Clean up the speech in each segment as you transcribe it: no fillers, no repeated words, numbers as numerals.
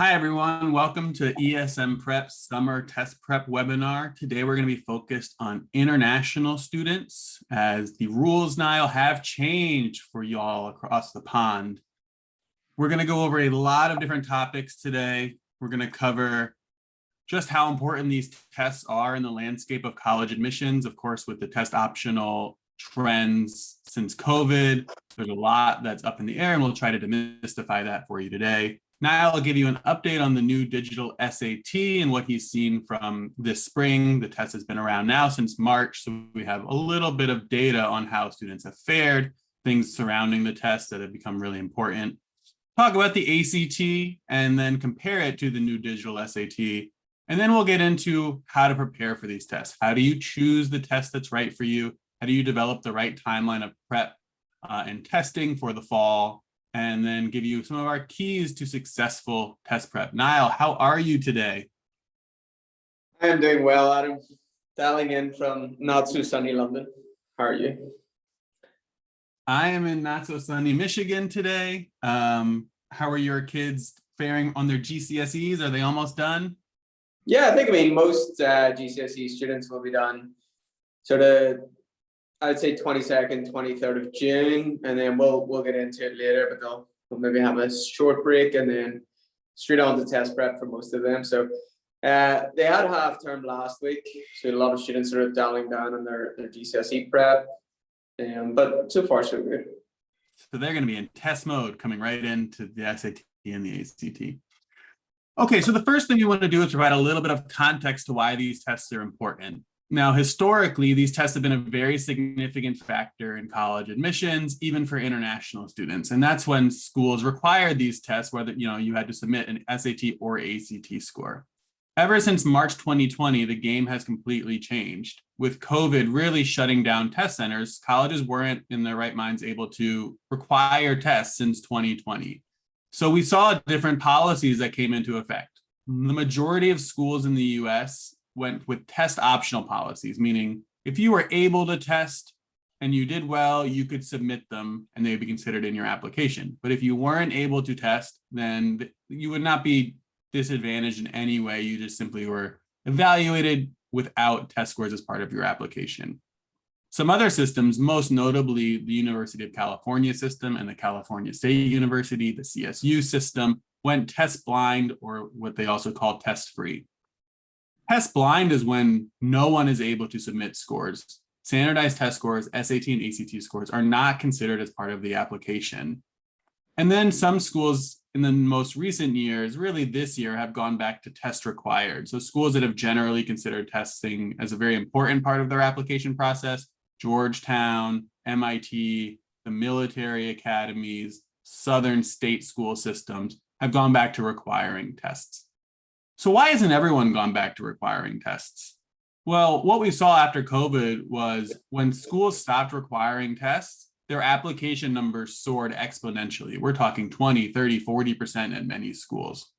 Hi, everyone. Welcome to ESM Prep Summer Test Prep webinar. Today, we're going to be focused on international students as the rules, Niall, have changed for y'all across the pond. We're going to go over a lot of different topics today. We're going to cover just how important these tests are in the landscape of college admissions, of course, with the test optional trends since COVID. There's a lot that's up in the air, and we'll try to demystify that for you today. Niall will give you an update on the new digital SAT and what he's seen from this spring. The test has been around now since March, so we have a little bit of data on how students have fared, things surrounding the test that have become really important. Talk about the ACT and then compare it to the new digital SAT. And then we'll get into how to prepare for these tests. How do you choose the test that's right for you? How do you develop the right timeline of prep and testing for the fall? And then give you some of our keys to successful test prep. Niall, how are you today? I am doing well, Adam. Dialing in from not so sunny London. How are you? I am in not so sunny Michigan today. How are your kids faring on their GCSEs? Are they almost done? Yeah, I mean most GCSE students will be done sort of, I'd say 22nd, 23rd of June, and then we'll get into it later, but they'll maybe have a short break and then straight on to test prep for most of them. So they had half term last week, so a lot of students sort of dialing down on their GCSE prep, but so far so good. So they're going to be in test mode coming right into the SAT and the ACT. Okay, so the first thing you want to do is provide a little bit of context to why these tests are important. Now, historically, these tests have been a very significant factor in college admissions, even for international students. And that's when schools required these tests, whether you had to submit an SAT or ACT score. Ever since March 2020, the game has completely changed. With COVID really shutting down test centers, colleges weren't in their right minds able to require tests since 2020. So we saw different policies that came into effect. The majority of schools in the US went with test optional policies, meaning if you were able to test and you did well, you could submit them and they would be considered in your application. But if you weren't able to test, then you would not be disadvantaged in any way. You just simply were evaluated without test scores as part of your application. Some other systems, most notably the University of California system and the California State University, the CSU system, went test blind, or what they also call test free. Test blind is when no one is able to submit scores. Standardized test scores, SAT and ACT scores, are not considered as part of the application. And then some schools in the most recent years, really this year, have gone back to test required. So schools that have generally considered testing as a very important part of their application process, Georgetown, MIT, the military academies, Southern state school systems, have gone back to requiring tests. So why hasn't everyone gone back to requiring tests? Well, what we saw after COVID was when schools stopped requiring tests, their application numbers soared exponentially. We're talking 20, 30, 40% at many schools.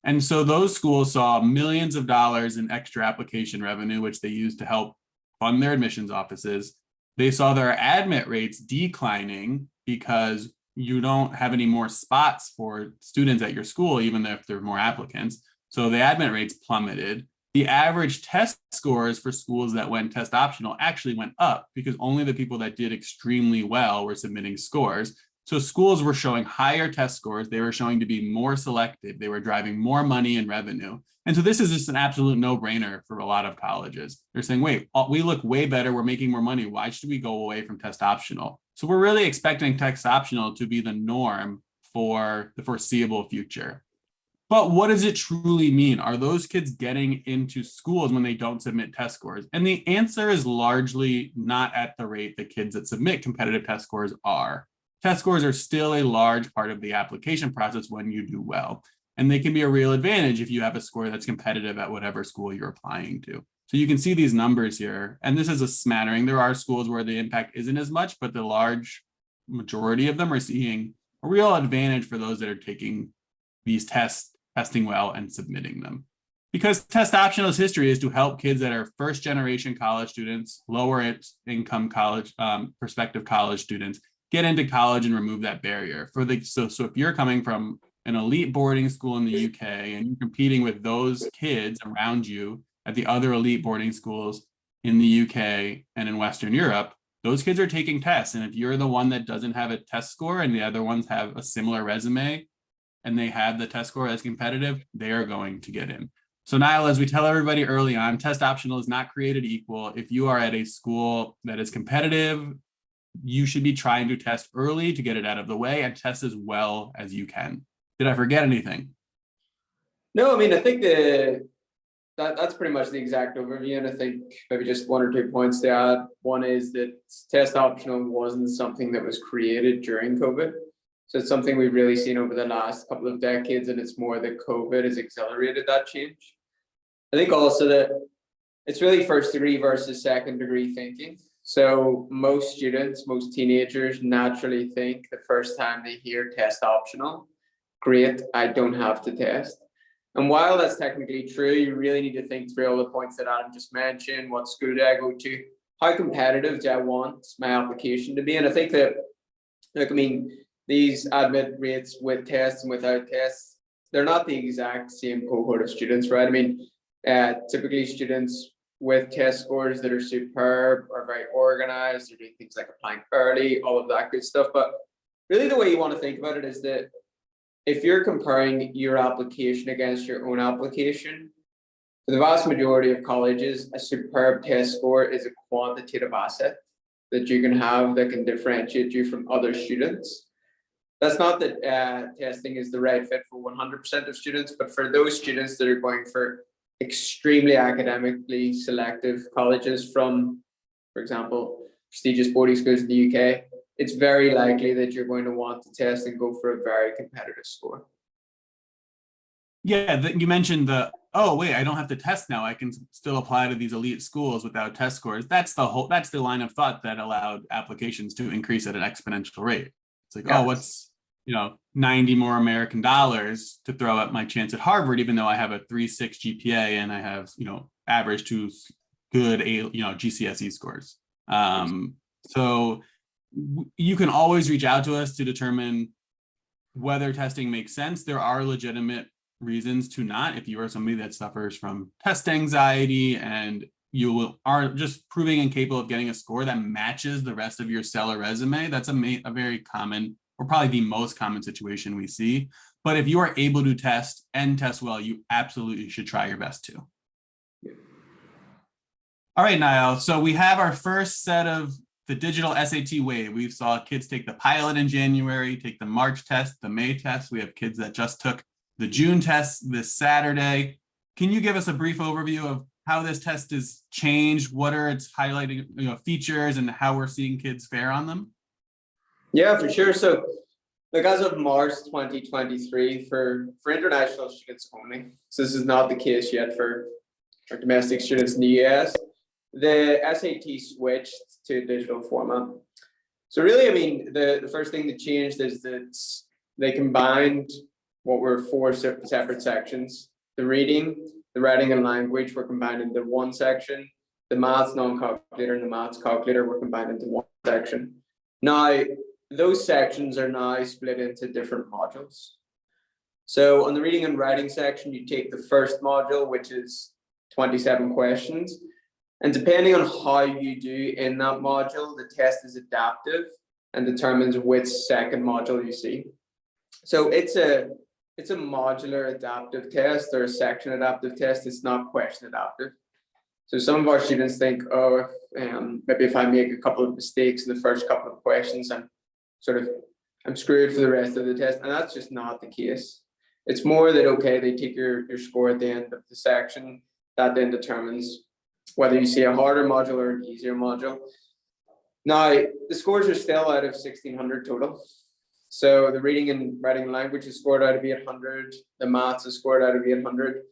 And so those schools saw millions of dollars in extra application revenue, which they used to help fund their admissions offices. They saw their admit rates declining because you don't have any more spots for students at your school, even if there are more applicants. So the admit rates plummeted. The average test scores for schools that went test optional actually went up because only the people that did extremely well were submitting scores. So schools were showing higher test scores. They were showing to be more selective. They were driving more money and revenue. And so this is just an absolute no-brainer for a lot of colleges. They're saying, wait, we look way better. We're making more money. Why should we go away from test optional? So we're really expecting test optional to be the norm for the foreseeable future. But what does it truly mean? Are those kids getting into schools when they don't submit test scores? And the answer is largely not at the rate that kids that submit competitive test scores are. Test scores are still a large part of the application process when you do well. And they can be a real advantage if you have a score that's competitive at whatever school you're applying to. So you can see these numbers here. And this is a smattering. There are schools where the impact isn't as much, but the large majority of them are seeing a real advantage for those that are taking these tests, testing well and submitting them. Because test optional's history is to help kids that are first generation college students, lower income college, prospective college students, get into college and remove that barrier. So if you're coming from an elite boarding school in the UK and you're competing with those kids around you at the other elite boarding schools in the UK and in Western Europe, those kids are taking tests. And if you're the one that doesn't have a test score and the other ones have a similar resume and they have the test score as competitive, they are going to get in. So Niall, as we tell everybody early on, test optional is not created equal. If you are at a school that is competitive, you should be trying to test early to get it out of the way and test as well as you can. Did I forget anything? No, I mean, I think that's pretty much the exact overview. And I think maybe just one or two points to add. One is that test optional wasn't something that was created during COVID. So it's something we've really seen over the last couple of decades, and it's more that COVID has accelerated that change. I think also that it's really first degree versus second degree thinking. So most students, most teenagers naturally think the first time they hear test optional, great, I don't have to test. And while that's technically true, you really need to think through all the points that Adam just mentioned. What school do I go to? How competitive do I want my application to be? And I think that, look, I mean, these admit rates with tests and without tests, they're not the exact same cohort of students, right? I mean, typically students with test scores that are superb are very organized. They're doing things like applying early, all of that good stuff. But really the way you want to think about it is that if you're comparing your application against your own application, for the vast majority of colleges, a superb test score is a quantitative asset that you can have that can differentiate you from other students. That's not that testing is the right fit for 100% of students, but for those students that are going for extremely academically selective colleges from, for example, prestigious boarding schools in the UK, it's very likely that you're going to want to test and go for a very competitive score. Yeah, you mentioned oh wait, I don't have to test now. I can still apply to these elite schools without test scores. That's the line of thought that allowed applications to increase at an exponential rate. It's like, oh, what's 90 more American dollars to throw at my chance at Harvard, even though I have a 3.6 GPA and I have, average to good, GCSE scores. So you can always reach out to us to determine whether testing makes sense. There are legitimate reasons to not. If you are somebody that suffers from test anxiety and you are just proving incapable of getting a score that matches the rest of your stellar resume, that's a very common, or probably the most common situation we see. But if you are able to test and test well, you absolutely should try your best to. Yeah. All right, Niall. So we have our first set of the digital SAT wave. We saw kids take the pilot in January, take the March test, the May test. We have kids that just took the June test this Saturday. Can you give us a brief overview of how this test has changed? What are its highlighting features and how we're seeing kids fare on them? Yeah, for sure. So, as of March 2023, for international students only, so this is not the case yet for domestic students in the US, the SAT switched to a digital format. So really, I mean, the first thing that changed is that they combined what were 4 separate sections. The reading, the writing and language were combined into one section. The maths non-calculator and the maths calculator were combined into one section. Now, those sections are now split into different modules. So on the reading and writing section, you take the first module, which is 27 questions. And depending on how you do in that module, the test is adaptive and determines which second module you see. So it's a modular adaptive test or a section adaptive test. It's not question adaptive. So some of our students think, oh, maybe if I make a couple of mistakes in the first couple of questions, I'm screwed for the rest of the test. And that's just not the case. It's more that, okay, they take your score at the end of the section. That then determines whether you see a harder module or an easier module. Now, the scores are still out of 1,600 total. So the reading and writing language is scored out of 800. The maths is scored out of 800.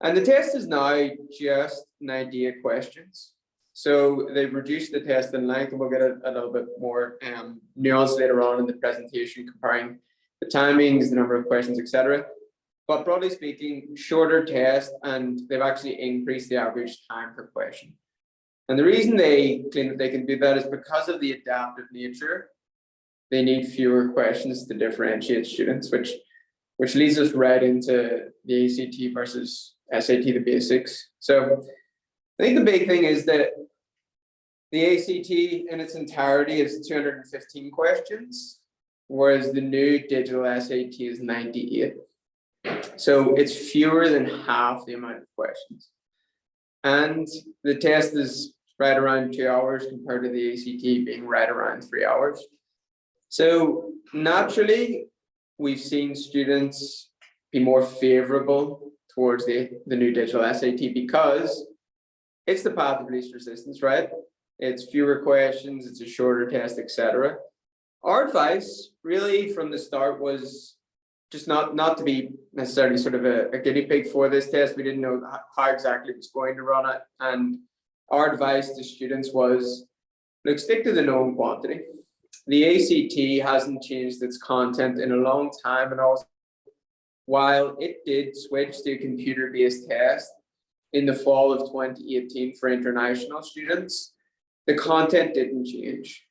And the test is now just 98 questions. So they've reduced the test in length, and we'll get a little bit more nuance later on in the presentation, comparing the timings, the number of questions, etc. But broadly speaking, shorter test, and they've actually increased the average time per question. And the reason they claim that they can do that is because of the adaptive nature. They need fewer questions to differentiate students, which which leads us right into the ACT versus SAT, the basics. So I think the big thing is that the ACT in its entirety is 215 questions, whereas the new digital SAT is 98. So it's fewer than half the amount of questions. And the test is right around 2 hours compared to the ACT being right around 3 hours. So naturally, we've seen students be more favorable towards the new digital SAT because it's the path of least resistance, right? It's fewer questions, it's a shorter test, etc. Our advice really from the start was just not to be necessarily sort of a guinea pig for this test. We didn't know how exactly it was going to run it. And our advice to students was, look, stick to the known quantity. The ACT hasn't changed its content in a long time. And also, while it did switch to a computer-based test in the fall of 2018 for international students, the content didn't change.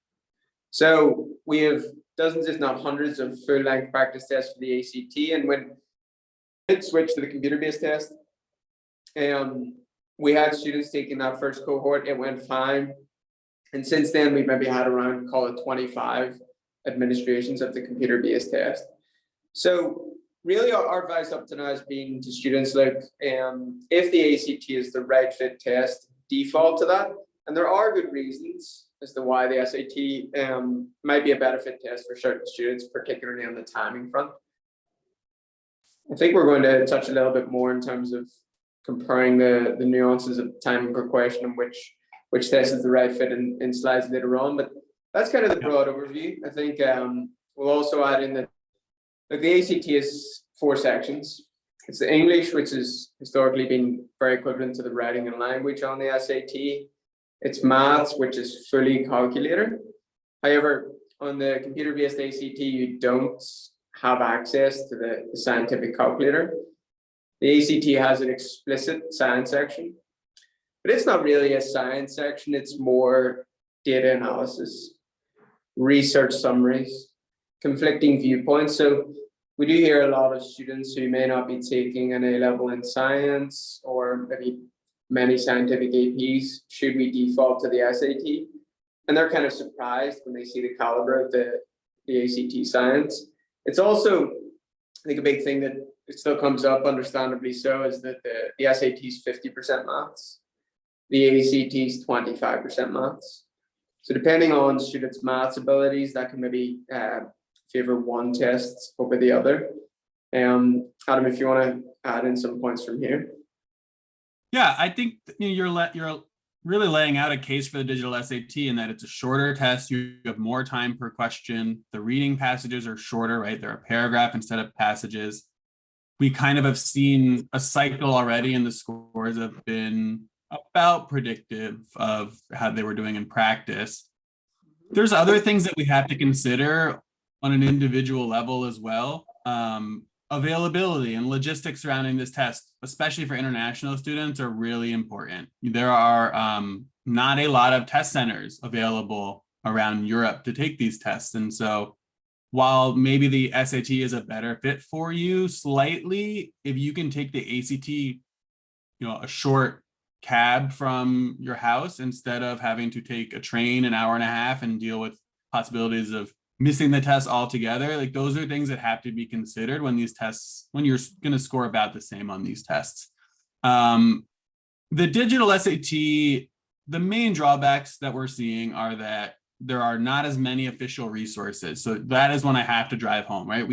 So we have dozens, if not hundreds, of full-length practice tests for the ACT. And when it switched to the computer-based test, we had students taking that first cohort. It went fine. And since then, we've maybe had around, call it 25 administrations of the computer-based test. So really our advice up to now has been to students, like, if the ACT is the right fit test, default to that. And there are good reasons as to why the SAT might be a better fit test for certain students, particularly on the timing front. I think we're going to touch a little bit more in terms of comparing the nuances of timing per question and which test is the right fit in slides later on. But that's kind of the broad overview. I think we'll also add in that the ACT is 4 sections. It's the English, which has historically been very equivalent to the writing and language on the SAT. It's maths, which is fully calculator. However, on the computer-based ACT, you don't have access to the scientific calculator. The ACT has an explicit science section, but it's not really a science section. It's more data analysis, research summaries, conflicting viewpoints. So we do hear a lot of students who may not be taking an A-level in science or maybe many scientific APs, should we default to the SAT? And they're kind of surprised when they see the caliber of the ACT science. It's also, I think, a big thing that it still comes up, understandably so, is that the SAT is 50% maths, the ACT is 25% maths. So depending on students' maths abilities, that can maybe favor one test over the other. Adam, if you want to add in some points from here. Yeah, I think you're really laying out a case for the digital SAT in that it's a shorter test. You have more time per question. The reading passages are shorter, right? They're a paragraph instead of passages. We kind of have seen a cycle already, and the scores have been about predictive of how they were doing in practice. There's other things that we have to consider on an individual level as well. Availability and logistics surrounding this test, especially for international students, are really important. There are not a lot of test centers available around Europe to take these tests. And so while maybe the SAT is a better fit for you slightly, if you can take the ACT, a short cab from your house instead of having to take a train an hour and a half and deal with possibilities of missing the test altogether, like those are things that have to be considered when these tests, when you're going to score about the same on these tests. The digital SAT, the main drawbacks that we're seeing are that there are not as many official resources. So that is when I have to drive home, right?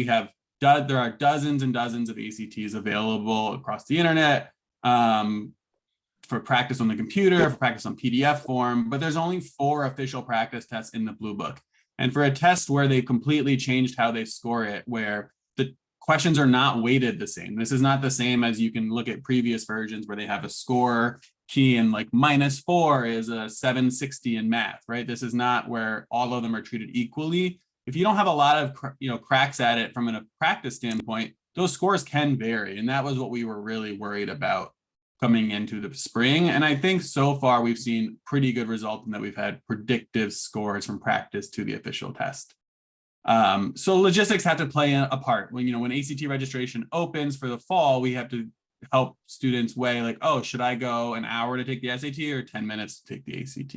There are dozens and dozens of ACTs available across the internet for practice on the computer, for practice on PDF form, but there's only 4 official practice tests in the Blue Book. And for a test where they completely changed how they score it, where the questions are not weighted the same. This is not the same as you can look at previous versions where they have a score key and like -4 is a 760 in math, right? This is not where all of them are treated equally. If you don't have a lot of cracks at it from a practice standpoint, those scores can vary. And that was what we were really worried about coming into the spring. And I think so far we've seen pretty good results in that we've had predictive scores from practice to the official test. So logistics have to play a part. When ACT registration opens for the fall, we have to help students weigh like, oh, should I go an hour to take the SAT or 10 minutes to take the ACT?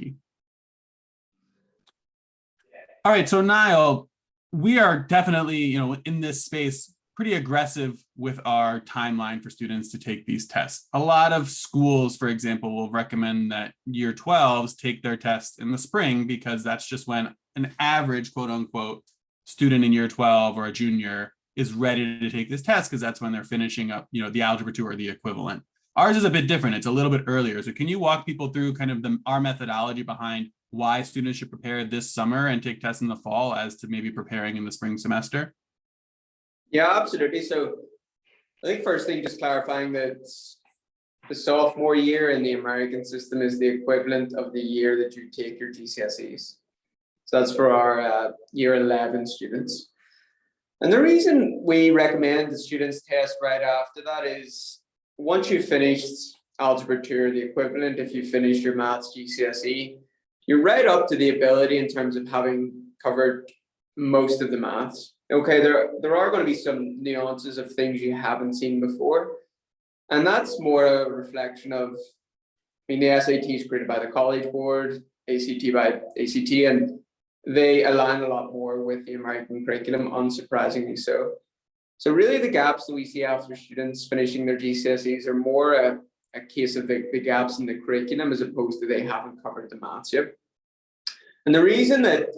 All right, so Niall, we are definitely, in this space, pretty aggressive with our timeline for students to take these tests. A lot of schools, for example, will recommend that year 12s take their tests in the spring because that's just when an average, quote unquote, student in year 12 or a junior is ready to take this test because that's when they're finishing up, the Algebra 2 or the equivalent. Ours is a bit different. It's a little bit earlier. So can you walk people through kind of our methodology behind why students should prepare this summer and take tests in the fall as to maybe preparing in the spring semester? Yeah, absolutely. So I think first thing, just clarifying that the sophomore year in the American system is the equivalent of the year that you take your GCSEs. So that's for our year 11 students. And the reason we recommend the students test right after that is once you've finished Algebra 2 or the equivalent, if you finish your maths GCSE, you're right up to the ability in terms of having covered most of the maths. Okay, there are going to be some nuances of things you haven't seen before. And that's more a reflection of, the SAT is created by the College Board, ACT by ACT, and they align a lot more with the American curriculum, unsurprisingly so. So really the gaps that we see after students finishing their GCSEs are more a case of the gaps in the curriculum as opposed to they haven't covered the maths yet. And the reason that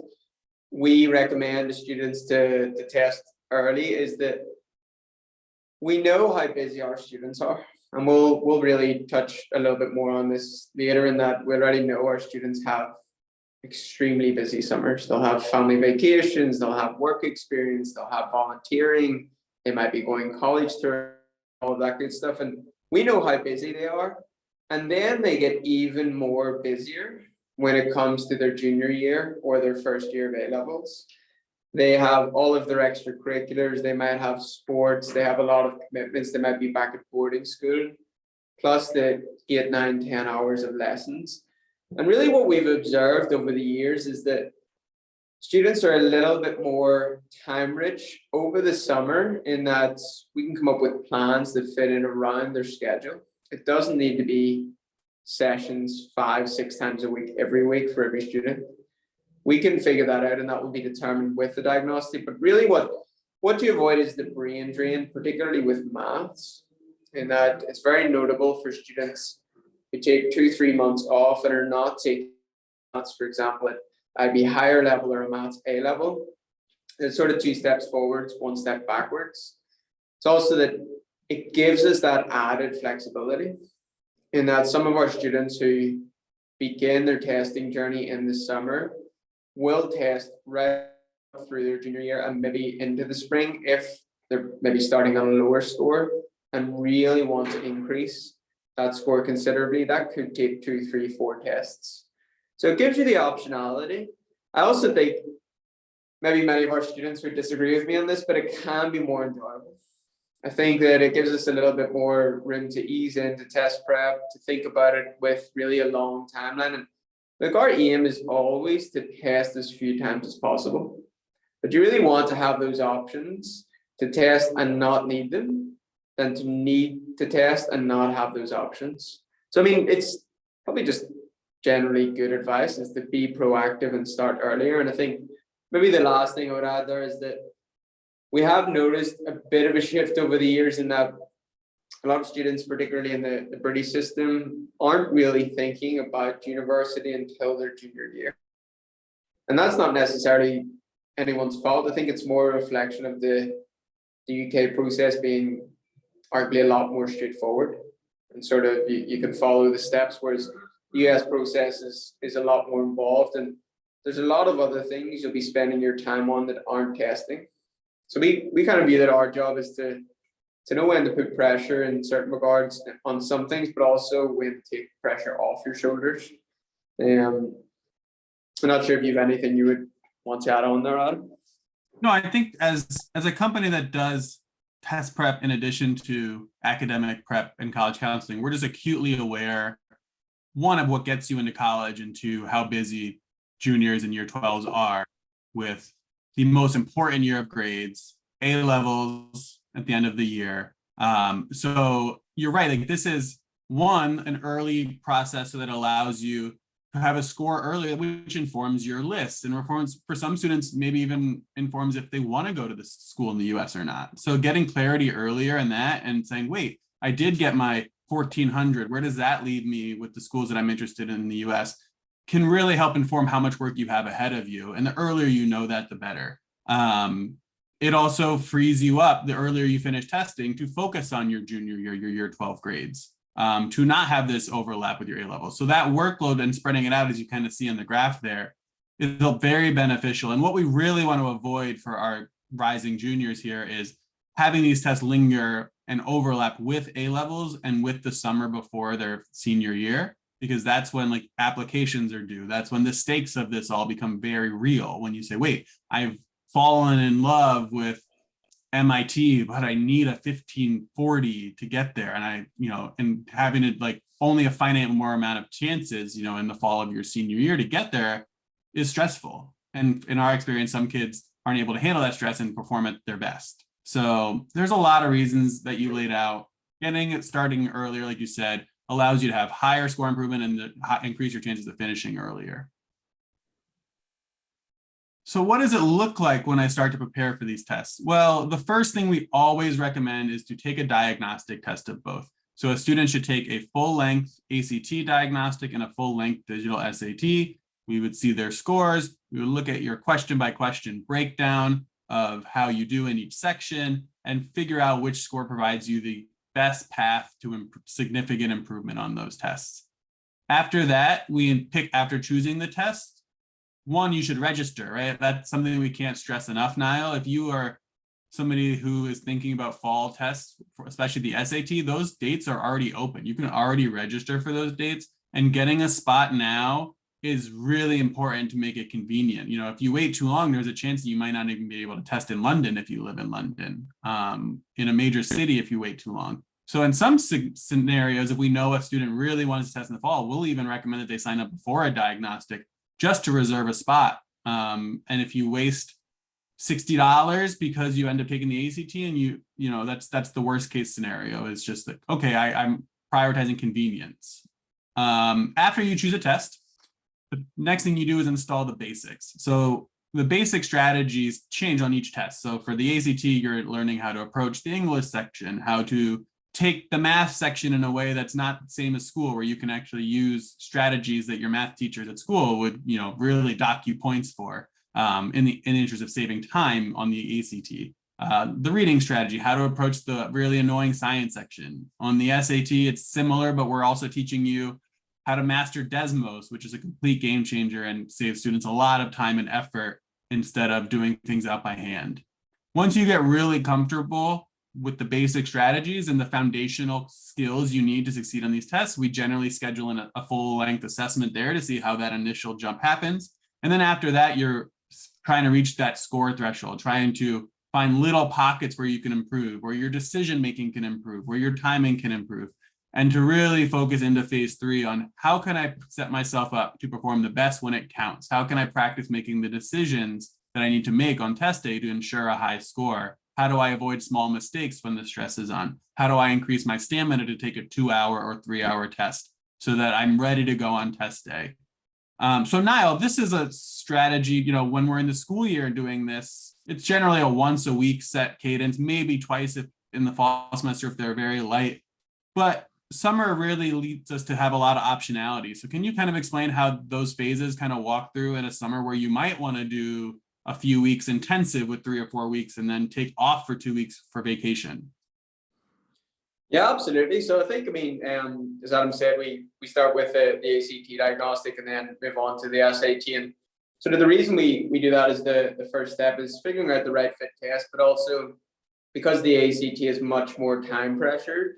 we recommend the students to test early is that we know how busy our students are. And we'll really touch a little bit more on this later, in that we already know our students have extremely busy summers. They'll have family vacations, they'll have work experience, they'll have volunteering, they might be going college tours, all of that good stuff. And we know how busy they are. And then they get even more busier when it comes to their junior year or their first year of A-levels. They have all of their extracurriculars, they might have sports, they have a lot of commitments, they might be back at boarding school, plus the 8, 9, 10 hours of lessons. And really what we've observed over the years is that students are a little bit more time rich over the summer, in that we can come up with plans that fit in around their schedule. It doesn't need to be sessions 5, 6 times a week, every week for every student. We can figure that out, and that will be determined with the diagnostic. But really what to avoid is the brain drain, particularly with maths, in that it's very notable for students who take 2-3 months off and are not taking maths, for example, at IB higher level or a maths A level. It's sort of 2 steps forwards, 1 step backwards. It's also that it gives us that added flexibility, in that some of our students who begin their testing journey in the summer will test right through their junior year and maybe into the spring if they're maybe starting on a lower score and really want to increase that score considerably. That could take 2, 3, 4 tests. So it gives you the optionality. I also think maybe many of our students would disagree with me on this, but it can be more enjoyable. I think that it gives us a little bit more room to ease into test prep, to think about it with really a long timeline. And look, our aim is always to test as few times as possible. But you really want to have those options to test and not need them, than to need to test and not have those options. So, it's probably just generally good advice is to be proactive and start earlier. And I think maybe the last thing I would add there is that we have noticed a bit of a shift over the years, in that a lot of students, particularly in the British system, aren't really thinking about university until their junior year. And that's not necessarily anyone's fault. I think it's more a reflection of the UK process being arguably a lot more straightforward, and sort of you can follow the steps, whereas the US process is a lot more involved, and there's a lot of other things you'll be spending your time on that aren't testing. So we kind of view that our job is to know when to put pressure in certain regards on some things, but also when to take pressure off your shoulders. I'm not sure if you have anything you would want to add on there, Adam. No, I think as a company that does test prep in addition to academic prep and college counseling, we're just acutely aware, one, of what gets you into college, and two, how busy juniors and year 12s are with the most important year of grades, A levels at the end of the year. So you're right, like this is an early process that allows you to have a score early, which informs your list and reforms for some students, maybe even informs if they want to go to the school in the US or not. So getting clarity earlier in that and saying, wait, I did get my 1400, where does that leave me with the schools that I'm interested in the US, can really help inform how much work you have ahead of you. And the earlier you know that, the better. It also frees you up the earlier you finish testing to focus on your junior year, your year 12 grades, to not have this overlap with your A levels. So that workload and spreading it out, as you kind of see in the graph there, is very beneficial. And what we really want to avoid for our rising juniors here is having these tests linger and overlap with A levels and with the summer before their senior year, because that's when like applications are due. That's when the stakes of this all become very real. When you say, wait, I've fallen in love with MIT, but I need a 1540 to get there. And and having it like only a finite more amount of chances, in the fall of your senior year to get there is stressful. And in our experience, some kids aren't able to handle that stress and perform at their best. So there's a lot of reasons that you laid out. Getting it starting earlier, like you said, allows you to have higher score improvement and increase your chances of finishing earlier. So what does it look like when I start to prepare for these tests? Well, the first thing we always recommend is to take a diagnostic test of both. So a student should take a full-length ACT diagnostic and a full-length digital SAT. We would see their scores. We would look at your question-by-question breakdown of how you do in each section and figure out which score provides you the best path to significant improvement on those tests. After that, after choosing the test, one, you should register, right? That's something we can't stress enough, Niall. If you are somebody who is thinking about fall tests, especially the SAT, those dates are already open. You can already register for those dates, and getting a spot now is really important to make it convenient. If you wait too long, there's a chance that you might not even be able to test in London if you live in London, in a major city if you wait too long. So in some scenarios, if we know a student really wants to test in the fall, we'll even recommend that they sign up before a diagnostic just to reserve a spot. And if you waste $60 because you end up taking the ACT and that's the worst case scenario. It's just that, okay, I'm prioritizing convenience. After you choose a test, the next thing you do is install the basics. So the basic strategies change on each test. So for the ACT, you're learning how to approach the English section, how to take the math section in a way that's not the same as school, where you can actually use strategies that your math teachers at school would, really dock you points for, in the interest of saving time on the ACT. The reading strategy, how to approach the really annoying science section. On the SAT, it's similar, but we're also teaching you how to master Desmos, which is a complete game changer and saves students a lot of time and effort instead of doing things out by hand. Once you get really comfortable with the basic strategies and the foundational skills you need to succeed on these tests, we generally schedule in a full-length assessment there to see how that initial jump happens. And then after that, you're trying to reach that score threshold, trying to find little pockets where you can improve, where your decision-making can improve, where your timing can improve, and to really focus into phase 3 on how can I set myself up to perform the best when it counts? How can I practice making the decisions that I need to make on test day to ensure a high score? How do I avoid small mistakes when the stress is on? How do I increase my stamina to take a 2-hour or 3-hour test so that I'm ready to go on test day? So Niall, this is a strategy, when we're in the school year doing this, it's generally a once a week set cadence, maybe twice if in the fall semester if they're very light. But summer really leads us to have a lot of optionality. So can you kind of explain how those phases kind of walk through in a summer where you might want to do a few weeks intensive with 3 or 4 weeks and then take off for 2 weeks for vacation? Yeah, absolutely. So I think, as Adam said, we start with the ACT diagnostic and then move on to the SAT. And sort of the reason we do that is the first step is figuring out the right fit test, but also because the ACT is much more time pressured,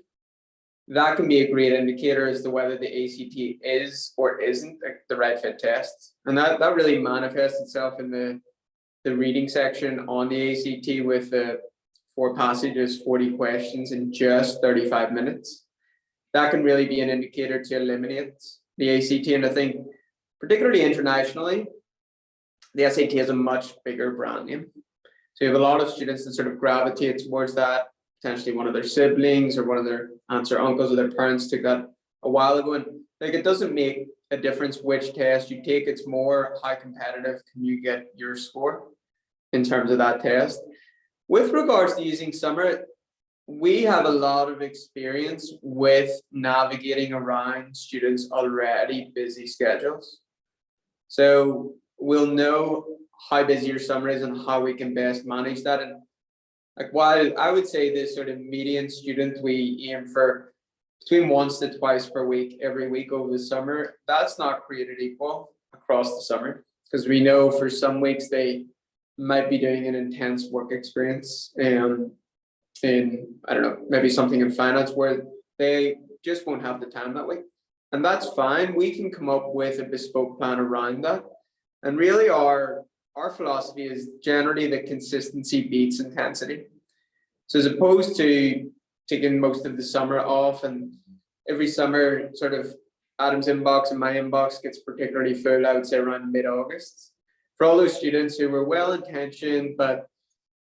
that can be a great indicator as to whether the ACT is or isn't the right fit test. And that really manifests itself in the reading section on the ACT with 4 passages, 40 questions in just 35 minutes. That can really be an indicator to eliminate the ACT. And I think particularly internationally, the SAT has a much bigger brand name. So you have a lot of students that sort of gravitate towards that. Potentially one of their siblings or one of their aunts or uncles or their parents took that a while ago. And like, it doesn't make a difference which test you take. It's more how competitive can you get your score in terms of that test. With regards to using summer, we have a lot of experience with navigating around students' already busy schedules. So we'll know how busy your summer is and how we can best manage that. And like, while I would say this sort of median student, we aim for between once to twice per week, every week over the summer, that's not created equal across the summer. Because we know for some weeks they might be doing an intense work experience in, I don't know, maybe something in finance where they just won't have the time that week. And that's fine. We can come up with a bespoke plan around that. And really our philosophy is generally that consistency beats intensity. So as opposed to taking most of the summer off, and every summer sort of Adam's inbox and my inbox gets particularly full, I would say around mid-August. For all those students who were well-intentioned, but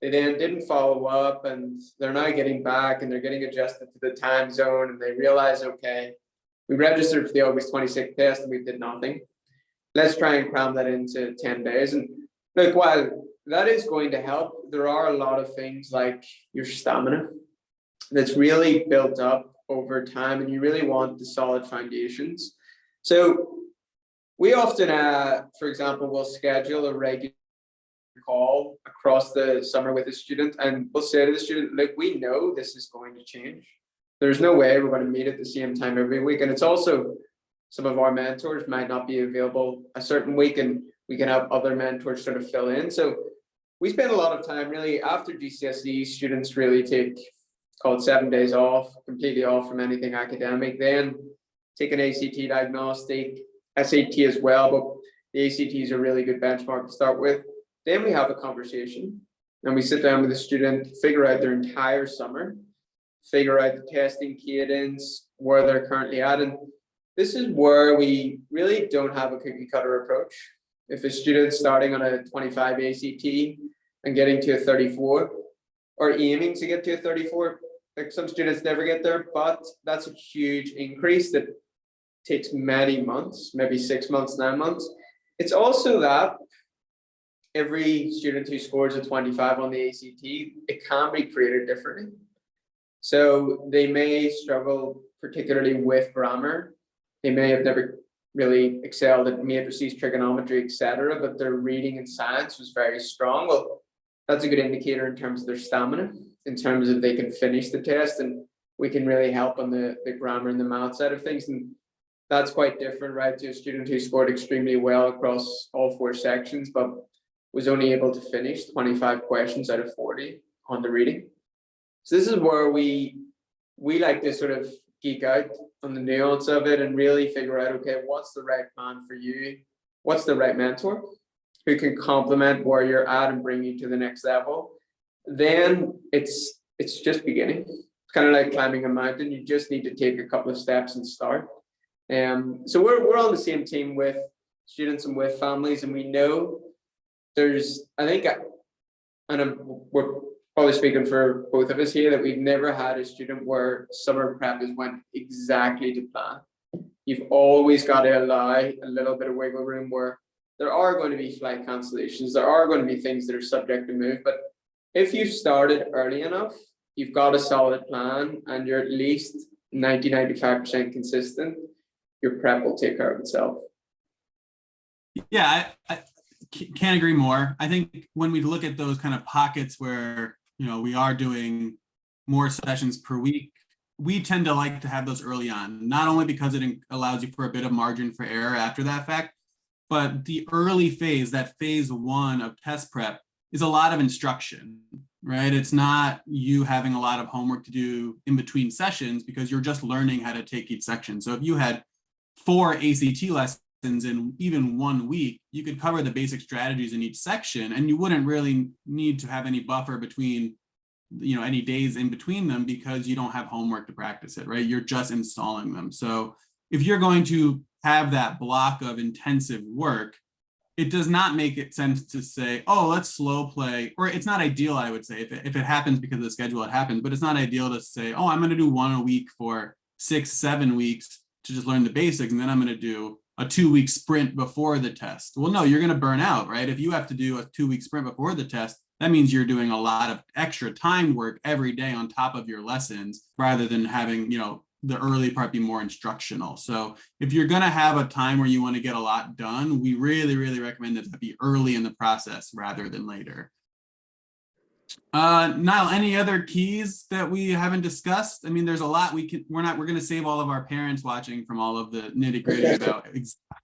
they then didn't follow up, and they're now getting back and they're getting adjusted to the time zone, and they realize, okay, we registered for the August 26th test and we did nothing. Let's try and cram that into 10 days. And look, while that is going to help, there are a lot of things like your stamina that's really built up over time, and you really want the solid foundations. So we often, for example, will schedule a regular call across the summer with a student, and we'll say to the student, look, we know this is going to change. There's no way we're going to meet at the same time every week. And it's also, some of our mentors might not be available a certain week, and we can have other mentors sort of fill in. So we spend a lot of time really after GCSE, students really take, call it 7 days off, completely off from anything academic, then take an ACT diagnostic, SAT as well, but the ACT is a really good benchmark to start with. Then we have a conversation and we sit down with the student, figure out their entire summer, figure out the testing cadence, where they're currently at. And this is where we really don't have a cookie cutter approach. If a student's starting on a 25 ACT and getting to a 34, or aiming to get to a 34, like some students never get there, but that's a huge increase that takes many months, maybe 6 months, 9 months. It's also that every student who scores a 25 on the ACT, it can be created differently. So they may struggle particularly with grammar. They may have never really excelled at matrices, trigonometry, etc., but their reading and science was very strong. Well, that's a good indicator in terms of their stamina, in terms of they can finish the test, and we can really help on the grammar and the math side of things. And that's quite different, right, to a student who scored extremely well across all 4 sections, but was only able to finish 25 questions out of 40 on the reading. So this is where we like to sort of geek out on the nuance of it and really figure out, okay, what's the right plan for you? What's the right mentor who can complement where you're at and bring you to the next level? Then it's just beginning. It's kind of like climbing a mountain. You just need to take a couple of steps and start. So we're on the same team with students and with families, and we know there's, I think, and we're probably speaking for both of us here, that we've never had a student where summer prep has went exactly to plan. You've always got to allow a little bit of wiggle room where there are going to be flight cancellations, there are going to be things that are subject to move, but if you've started early enough, you've got a solid plan, and you're at least 90-95% consistent, your prep will take care of itself. Yeah, I can't agree more. I think when we look at those kind of pockets where, you know, we are doing more sessions per week, we tend to like to have those early on, not only because it allows you for a bit of margin for error after that fact, but the early phase, that phase 1 of test prep, is a lot of instruction, right? It's not you having a lot of homework to do in between sessions because you're just learning how to take each section. So if you had 4 ACT lessons in even 1 week, you could cover the basic strategies in each section, and you wouldn't really need to have any buffer between, you know, any days in between them because you don't have homework to practice it, right? You're just installing them. So if you're going to have that block of intensive work, it does not make it sense to say, oh, let's slow play, or it's not ideal, I would say, if it happens because of the schedule, it happens, but it's not ideal to say, oh, I'm going to do one a week for 6-7 weeks to just learn the basics, and then I'm going to do a 2-week sprint before the test. Well, no, you're going to burn out, right? If you have to do a 2-week sprint before the test, that means you're doing a lot of extra time work every day on top of your lessons, rather than having, the early part be more instructional. So if you're going to have a time where you want to get a lot done, we really, really recommend that to be early in the process rather than later. Niall, any other keys that we haven't discussed? I mean, there's a lot we're going to save all of our parents watching from all of the nitty gritty about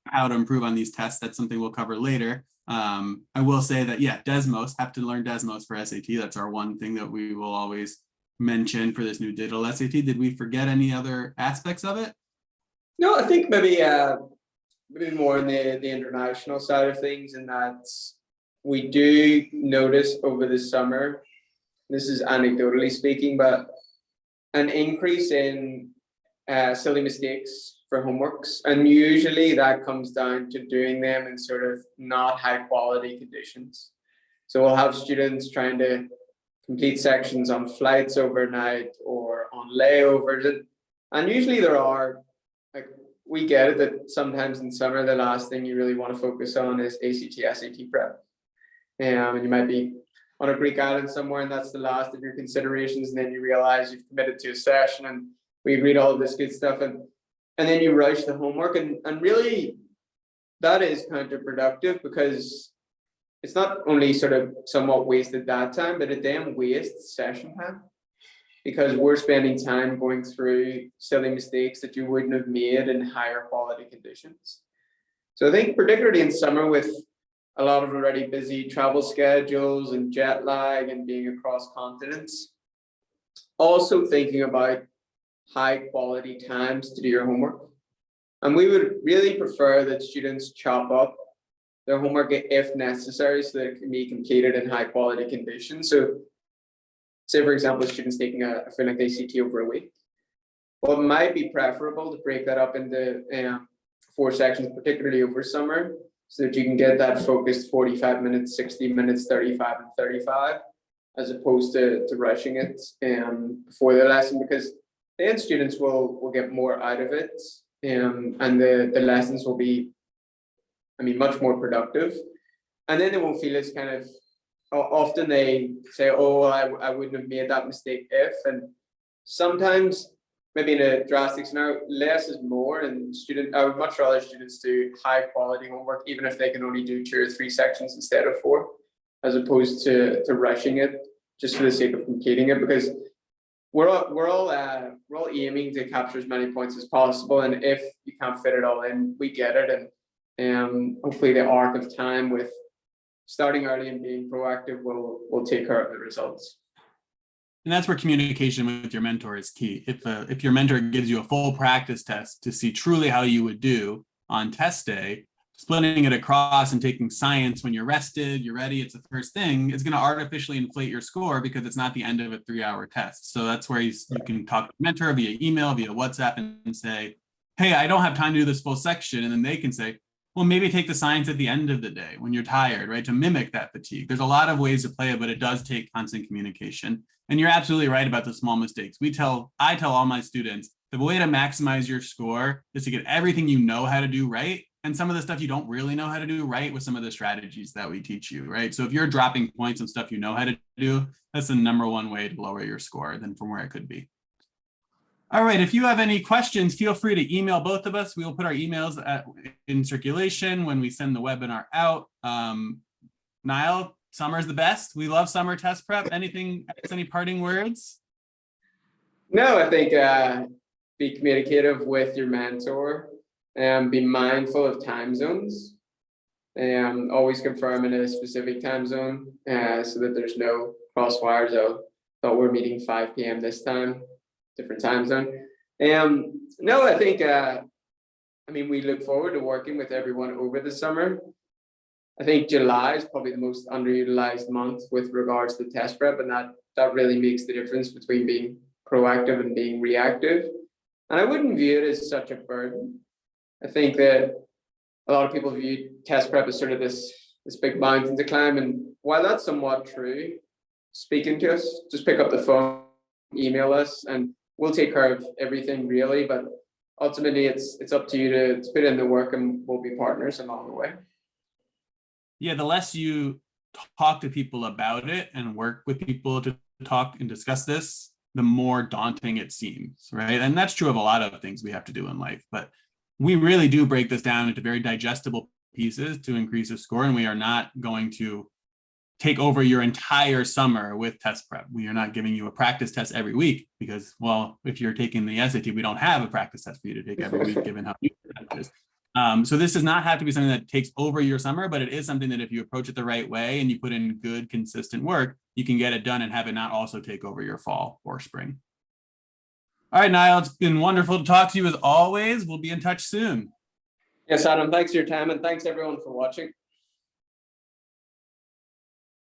how to improve on these tests. That's something we'll cover later. I will say that, yeah, Desmos, have to learn Desmos for SAT. That's our one thing that we will always mention for this new digital SAT. Did we forget any other aspects of it? No, I think maybe more on the international side of things, and that's we do notice over the summer, this is anecdotally speaking, but an increase in silly mistakes for homeworks, and usually that comes down to doing them in sort of not high quality conditions. So we'll have students trying to complete sections on flights overnight or on layovers, and usually there are, like, we get it that sometimes in summer the last thing you really want to focus on is ACT, SAT prep, and you might be on a Greek island somewhere and that's the last of your considerations, and then you realize you've committed to a session and we agreed all of this good stuff, and then you rush the homework, and really that is counterproductive, because it's not only sort of somewhat wasted that time, but it then wastes session time, because we're spending time going through silly mistakes that you wouldn't have made in higher quality conditions. So I think particularly in summer, with a lot of already busy travel schedules and jet lag and being across continents, also thinking about high quality times to do your homework. And we would really prefer that students chop up their homework if necessary, so that it can be completed in high quality conditions. So say, for example, students taking a full length ACT over a week. Well, it might be preferable to break that up into 4 sections, particularly over summer, so that you can get that focused 45 minutes, 60 minutes, 35 and 35, as opposed to rushing it before the lesson, because then students will get more out of it, and the lessons will be, much more productive. And then they won't feel as kind of, often they say, oh, I wouldn't have made that mistake if, and sometimes maybe in a drastic scenario, less is more, and I would much rather students do high quality homework, even if they can only do 2 or 3 sections instead of 4, as opposed to rushing it just for the sake of completing it, because we're all aiming to capture as many points as possible, and if you can't fit it all in, we get it, and hopefully the arc of time with starting early and being proactive will take care of the results. And that's where communication with your mentor is key. If your mentor gives you a full practice test to see truly how you would do on test day, splitting it across and taking science when you're rested, you're ready, it's the first thing, it's going to artificially inflate your score, because it's not the end of a 3-hour test. So that's where you can talk to your mentor via email, via WhatsApp, and say, hey, I don't have time to do this full section. And then they can say, well, maybe take the science at the end of the day when you're tired, right? To mimic that fatigue. There's a lot of ways to play it, but it does take constant communication. And you're absolutely right about the small mistakes. I tell all my students, the way to maximize your score is to get everything you know how to do right, and some of the stuff you don't really know how to do right with some of the strategies that we teach you, right? So if you're dropping points on stuff you know how to do, that's the #1 way to lower your score than from where it could be. All right, if you have any questions, feel free to email both of us. We will put our emails in circulation when we send the webinar out. Niall, summer's the best. We love summer test prep. Any parting words? No, I think be communicative with your mentor, and be mindful of time zones. Always confirm in a specific time zone, so that there's no crosswires. Oh, thought we're meeting 5 p.m. this time. Different time zone. No, I think we look forward to working with everyone over the summer. I think July is probably the most underutilized month with regards to test prep, and that really makes the difference between being proactive and being reactive. And I wouldn't view it as such a burden. I think that a lot of people view test prep as sort of this big mountain to climb. And while that's somewhat true, speaking to us, just pick up the phone, email us, and we'll take care of everything really. But ultimately, it's up to you to put in the work, and we'll be partners along the way. Yeah, the less you talk to people about it and work with people to talk and discuss this, the more daunting it seems, right? And that's true of a lot of things we have to do in life, but we really do break this down into very digestible pieces to increase your score. And we are not going to take over your entire summer with test prep. We are not giving you a practice test every week because, well, if you're taking the SAT, we don't have a practice test for you to take every week, given how it is. So this does not have to be something that takes over your summer, but it is something that if you approach it the right way and you put in good, consistent work, you can get it done and have it not also take over your fall or spring. All right, Niall, it's been wonderful to talk to you as always. We'll be in touch soon. Yes, Adam, thanks for your time, and thanks everyone for watching.